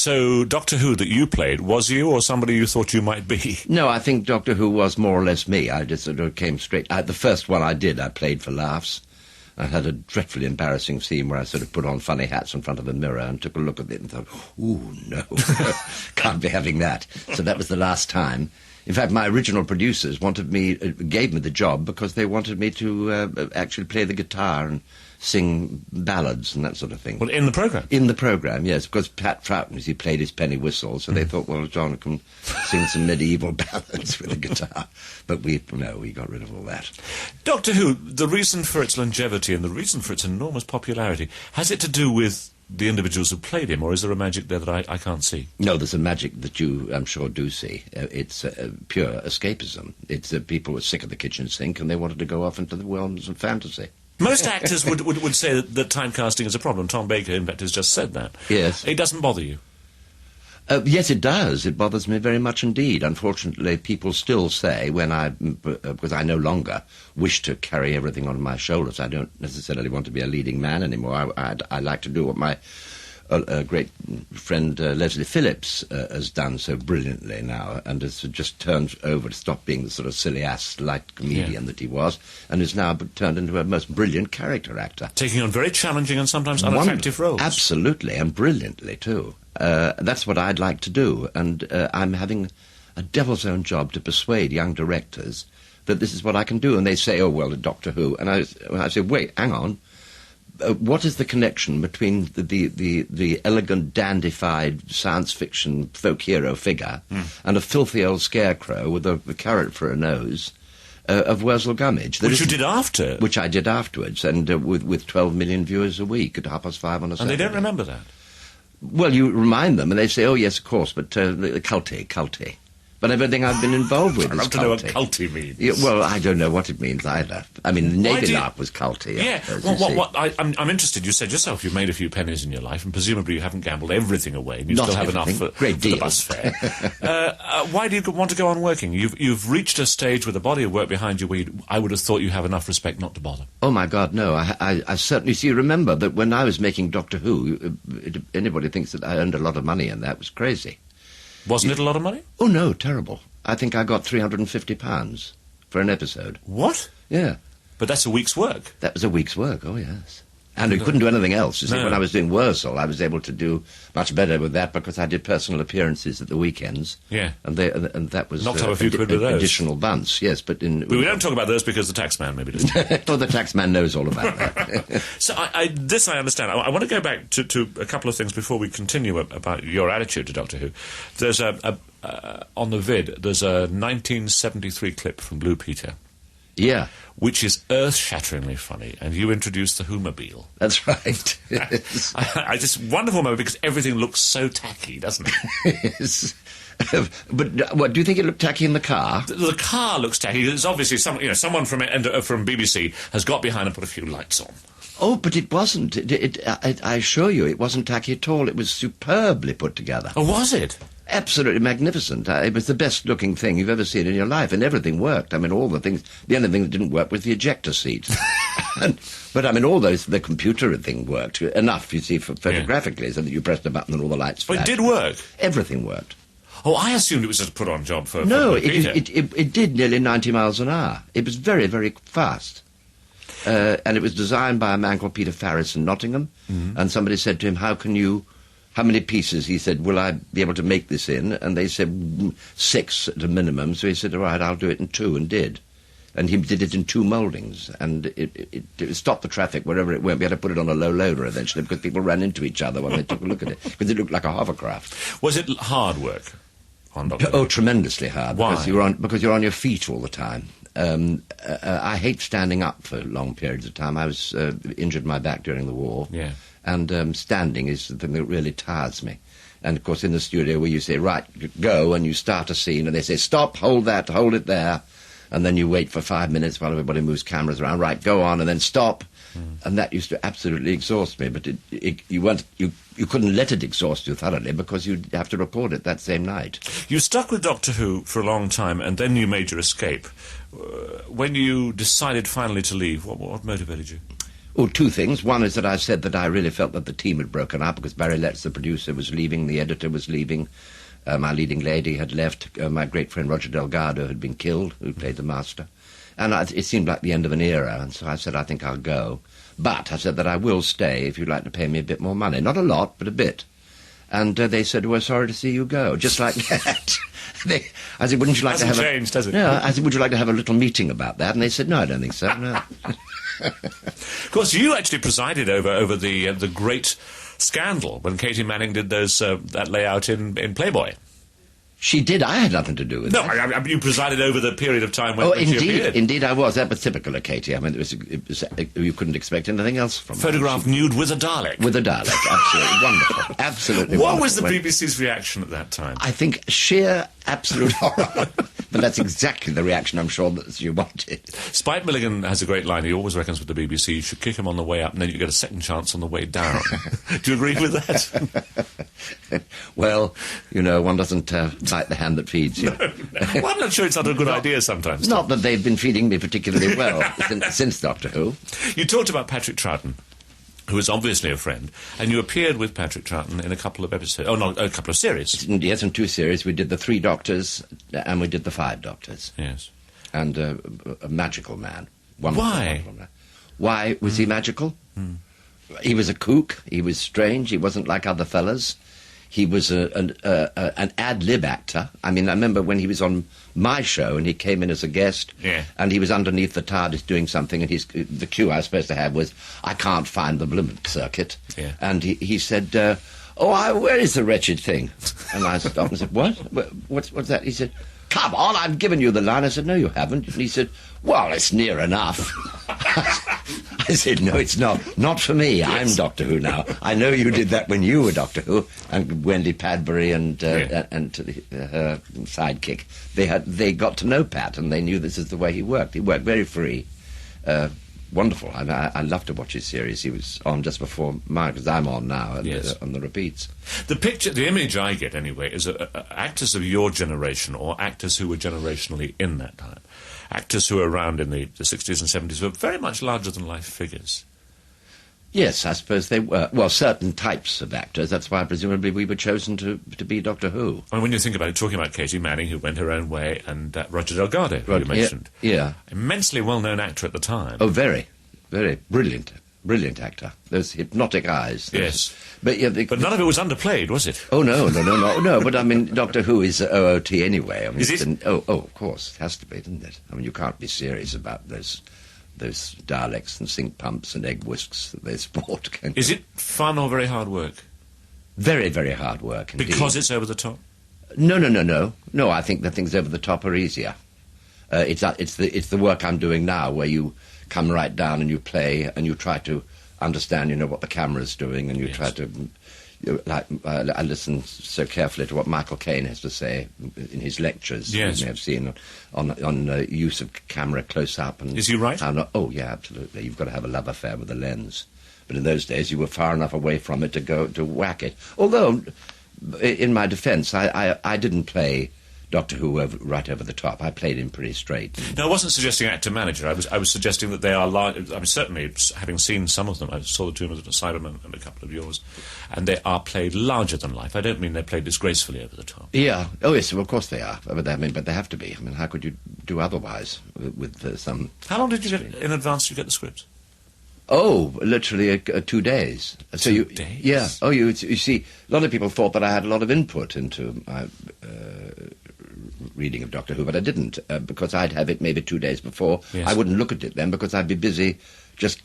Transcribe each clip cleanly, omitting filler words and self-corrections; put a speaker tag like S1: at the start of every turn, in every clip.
S1: So Doctor Who that you played, was you or somebody you thought you might be?
S2: No, I think Doctor Who was more or less me. I just sort of came straight... the first one I did, I played for laughs. I had a dreadfully embarrassing scene where I sort of put on funny hats in front of a mirror and took a look at it and thought, ooh, no, can't be having that. So that was the last time. In fact, my original producers gave me the job because they wanted me to actually play the guitar and sing ballads and that sort of thing.
S1: Well, in the programme?
S2: In the programme, yes, because Pat Troughton, he played his penny whistle, so they thought, well, John can sing some medieval ballads with a guitar. But we got rid of all that.
S1: Doctor Who, the reason for its longevity and the reason for its enormous popularity, has it to do with the individuals who played him, or is there a magic there that I can't see?
S2: No, there's a magic that you, I'm sure, do see. It's pure escapism. It's people were sick of the kitchen sink and they wanted to go off into the realms of fantasy.
S1: Most actors would say that typecasting is a problem. Tom Baker, in fact, has just said that.
S2: Yes.
S1: It doesn't bother you?
S2: Yes, it does. It bothers me very much indeed. Unfortunately, people still say, because I no longer wish to carry everything on my shoulders, I don't necessarily want to be a leading man anymore. I like to do what my great friend Leslie Phillips has done so brilliantly now, and has just turned over to stop being the sort of silly-ass light comedian that he was, and is now turned into a most brilliant character actor.
S1: Taking on very challenging and sometimes unattractive roles.
S2: Absolutely, and brilliantly too. That's what I'd like to do, and I'm having a devil's own job to persuade young directors that this is what I can do, and they say, oh, well, Doctor Who, and I say, wait, hang on. What is the connection between the elegant, dandified science fiction folk hero figure and a filthy old scarecrow with a carrot for a nose of Wurzel Gummidge?
S1: Which you did after?
S2: Which I did afterwards, and with 12 million viewers a week at 5:30 on a Saturday.
S1: And they don't remember that?
S2: Well, you remind them, and they say, oh, yes, of course, but culty. But everything I've been involved with is culty.
S1: I'd love to know what culty means.
S2: Yeah, well, I don't know what it means either. I mean, the Navy Lark was culty.
S1: Yeah, I'm interested. You said yourself you've made a few pennies in your life, and presumably you haven't gambled everything away, and you still have enough for the bus fare. Why do you want to go on working? You've reached a stage with a body of work behind you where I would have thought you have enough respect not to bother.
S2: Oh, my God, no. I certainly... See, remember that when I was making Doctor Who, anybody thinks that I earned a lot of money, and that was crazy.
S1: Wasn't it a lot of money?
S2: Oh, no, terrible. I think I got £350 for an episode.
S1: What?
S2: Yeah.
S1: But that's a week's work.
S2: That was a week's work, oh, yes. And I couldn't do anything else. You see, when I was doing Wurzel, I was able to do much better with that because I did personal appearances at the weekends.
S1: Yeah.
S2: And that was
S1: knocked up a few quid with those.
S2: Additional bunts, yes. But we
S1: don't talk about those because the taxman maybe doesn't.
S2: Oh, the taxman knows all about that.
S1: So this I understand. I want to go back to a couple of things before we continue about your attitude to Doctor Who. There's on the vid, there's a 1973 clip from Blue Peter.
S2: Yeah.
S1: Which is earth-shatteringly funny, and you introduced the Whomobile.
S2: That's right.
S1: It's a wonderful moment because everything looks so tacky, doesn't it?
S2: Yes. But what do you think it looked tacky in the car?
S1: The car looks tacky. It's obviously someone from BBC has got behind and put a few lights on.
S2: Oh, but it wasn't. I assure you, it wasn't tacky at all. It was superbly put together.
S1: Oh, was it?
S2: Absolutely magnificent. It was the best-looking thing you've ever seen in your life, and everything worked. I mean, all the things... The only thing that didn't work was the ejector seat. But, I mean, all those... The computer thing worked enough, you see, photographically, so that you pressed a button and all the lights flashed.
S1: But it did work?
S2: Everything worked.
S1: Oh, I assumed it was a put-on job for...
S2: No, it did nearly 90 miles an hour. It was very, very fast. And it was designed by a man called Peter Farris in Nottingham, and somebody said to him, how many pieces, he said, will I be able to make this in? And they said 6 at a minimum. So he said, all right, I'll do it in 2, and did. And he did it in 2 mouldings. And it stopped the traffic wherever it went. We had to put it on a low loader eventually because people ran into each other when they took a look at it. Because it looked like a hovercraft.
S1: Was it hard work on Doctor Who?
S2: Oh, tremendously hard.
S1: Why?
S2: Because you're on your feet all the time. I hate standing up for long periods of time. I was injured my back during the war.
S1: Yeah.
S2: And standing is the thing that really tires me. And, of course, in the studio where you say, right, go, and you start a scene, and they say, stop, hold it there, and then you wait for 5 minutes while everybody moves cameras around, right, go on, and then stop. And that used to absolutely exhaust me, but you couldn't let it exhaust you thoroughly because you'd have to record it that same night.
S1: You stuck with Doctor Who for a long time, and then you made your escape. When you decided finally to leave, what motivated you?
S2: Oh, two things. One is that I said that I really felt that the team had broken up because Barry Letts, the producer, was leaving, the editor was leaving, my leading lady had left, my great friend Roger Delgado had been killed, who played the master. And it seemed like the end of an era, and so I said, I think I'll go. But I said that I will stay if you'd like to pay me a bit more money. Not a lot, but a bit. And they said, we're sorry to see you go, just like that. I said, wouldn't you like to have
S1: changed, has it?
S2: No, I said, would you like to have a little meeting about that? And they said, no, I don't think so, no.
S1: Of course, you actually presided over the great scandal when Katie Manning did that layout in Playboy.
S2: She did. I had nothing to do with
S1: that.
S2: No,
S1: I mean, you presided over the period of time when she appeared.
S2: Indeed I was. That was typical of Katie. I mean, you couldn't expect anything else from her.
S1: Photographed nude with a Dalek.
S2: With a Dalek, absolutely wonderful. Absolutely
S1: What
S2: wonderful.
S1: was the BBC's reaction at that time?
S2: I think sheer, absolute horror. But that's exactly the reaction I'm sure that you wanted.
S1: Spike Milligan has a great line. He always reckons with the BBC, you should kick him on the way up and then you get a second chance on the way down. Do you agree with that?
S2: Well, one doesn't bite the hand that feeds you.
S1: No. Well, I'm not sure it's not a good idea sometimes.
S2: Not that they've been feeding me particularly well since Doctor Who.
S1: You talked about Patrick Troughton, who is obviously a friend, and you appeared with Patrick Troughton in a couple of episodes. Oh, no, a couple of series.
S2: Yes, in 2 series. We did the 3 Doctors, and we did the 5 Doctors.
S1: Yes.
S2: And a magical man.
S1: Why?
S2: Man. Why was he magical? He was a kook. He was strange. He wasn't like other fellas. He was an ad-lib actor. I mean, I remember when he was on my show and he came in as a guest, and he was underneath the TARDIS doing something, and the cue I was supposed to have was, I can't find the blooming circuit.
S1: Yeah.
S2: And he said, where is the wretched thing? And I stopped and said, what? What's that? He said, come on, I've given you the line. I said, no, you haven't. And he said, well, it's near enough. I said, no, it's not. Not for me. Yes. I'm Doctor Who now. I know you did that when you were Doctor Who. And Wendy Padbury and her sidekick, they got to know Pat, and they knew this is the way he worked. He worked very free. Wonderful. I love to watch his series. He was on just before mine, because I'm on now on the repeats.
S1: The image I get, anyway, is actors of your generation, or actors who were generationally in that time. Actors who were around in the 60s and 70s were very much larger-than-life figures.
S2: Yes, I suppose they were. Well, certain types of actors. That's why, presumably, we were chosen to be Doctor Who.
S1: I mean, when you think about it, talking about Katie Manning, who went her own way, and Roger Delgado, who you mentioned.
S2: Yeah.
S1: Immensely well-known actor at the time.
S2: Oh, very, very brilliant. Brilliant actor. Those hypnotic eyes.
S1: Yes.
S2: But
S1: none of it was underplayed, was it?
S2: Oh, no. But, I mean, Doctor Who is OOT anyway. I mean,
S1: is it?
S2: Of course. It has to be, doesn't it? I mean, you can't be serious about those Daleks and sink pumps and egg whisks that they sport.
S1: Is it fun or very hard work?
S2: Very, very hard work, indeed.
S1: Because it's over the top?
S2: No. No, I think the things over the top are easier. It's the work I'm doing now, where you come right down and you play and you try to understand, what the camera's doing, and you try to... I listen so carefully to what Michael Caine has to say in his lectures.
S1: Yes.
S2: You may have seen on use of camera close up. And
S1: is he right?
S2: Oh, yeah, absolutely. You've got to have a love affair with the lens. But in those days, you were far enough away from it to whack it. Although, in my defence, I didn't play Doctor Who right over the top. I played him pretty straight.
S1: No, I wasn't suggesting actor-manager. I was suggesting that they are large. I mean, certainly, having seen some of them, I saw the two of Cybermen and a couple of yours, and they are played larger than life. I don't mean they're played disgracefully over the top.
S2: Yeah. Oh, yes, well, of course they are. But they have to be. I mean, how could you do otherwise with some...
S1: How long did you get in advance? Did you get the script?
S2: Oh, literally 2 days. So
S1: 2 days?
S2: Yeah. Oh, you see, a lot of people thought that I had a lot of input into my reading of Doctor Who, but I didn't, because I'd have it maybe 2 days before.
S1: Yes.
S2: I wouldn't look at it then, because I'd be busy just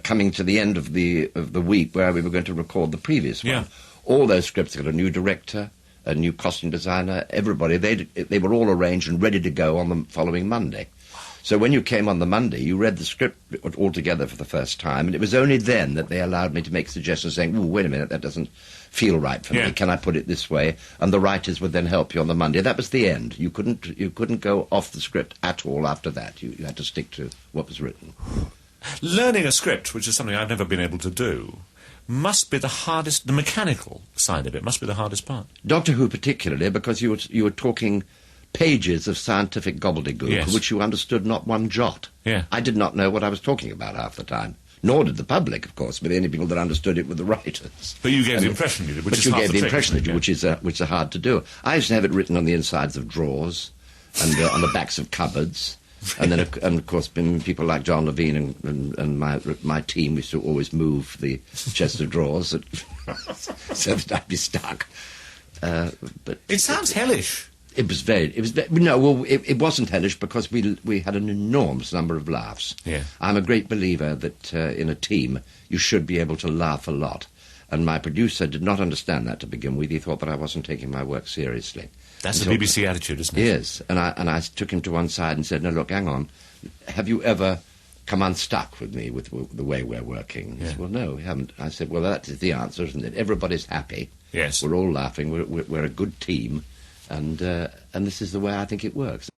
S2: coming to the end of the week where we were going to record the previous one.
S1: Yeah.
S2: All those scripts got a new director, a new costume designer, everybody. They were all arranged and ready to go on the following Monday. So when you came on the Monday, you read the script all together for the first time, and it was only then that they allowed me to make suggestions saying, "Ooh, wait a minute, that doesn't feel right for me. Can I put it this way?" And the writers would then help you on the Monday. That was the end. You couldn't go off the script at all after that. You had to stick to what was written.
S1: Learning a script, which is something I've never been able to do, must be the hardest. The mechanical side of it must be the hardest part.
S2: Doctor Who particularly, because you were talking pages of scientific gobbledygook, which you understood not one jot.
S1: Yeah.
S2: I did not know what I was talking about half the time. Nor did the public, of course, but the only people that understood it were the writers.
S1: But you gave the impression you did, which is half the trick. But you gave the impression that you,
S2: which is hard to do. I used to have it written on the insides of drawers and on the backs of cupboards. And then, of course, people like John Levine and my team used to always move the chest of drawers so that I'd be stuck. But
S1: it sounds hellish.
S2: It wasn't hellish because we had an enormous number of laughs.
S1: Yeah.
S2: I'm a great believer that in a team you should be able to laugh a lot. And my producer did not understand that to begin with. He thought that I wasn't taking my work seriously.
S1: That's the BBC attitude, isn't it?
S2: Yes, and I took him to one side and said, "No, look, hang on. Have you ever come unstuck with me with the way we're working?" He said, "Well, no, we haven't." I said, "Well, that is the answer, isn't it? Everybody's happy.
S1: Yes.
S2: We're all laughing. We're a good team, and this is the way I think it works."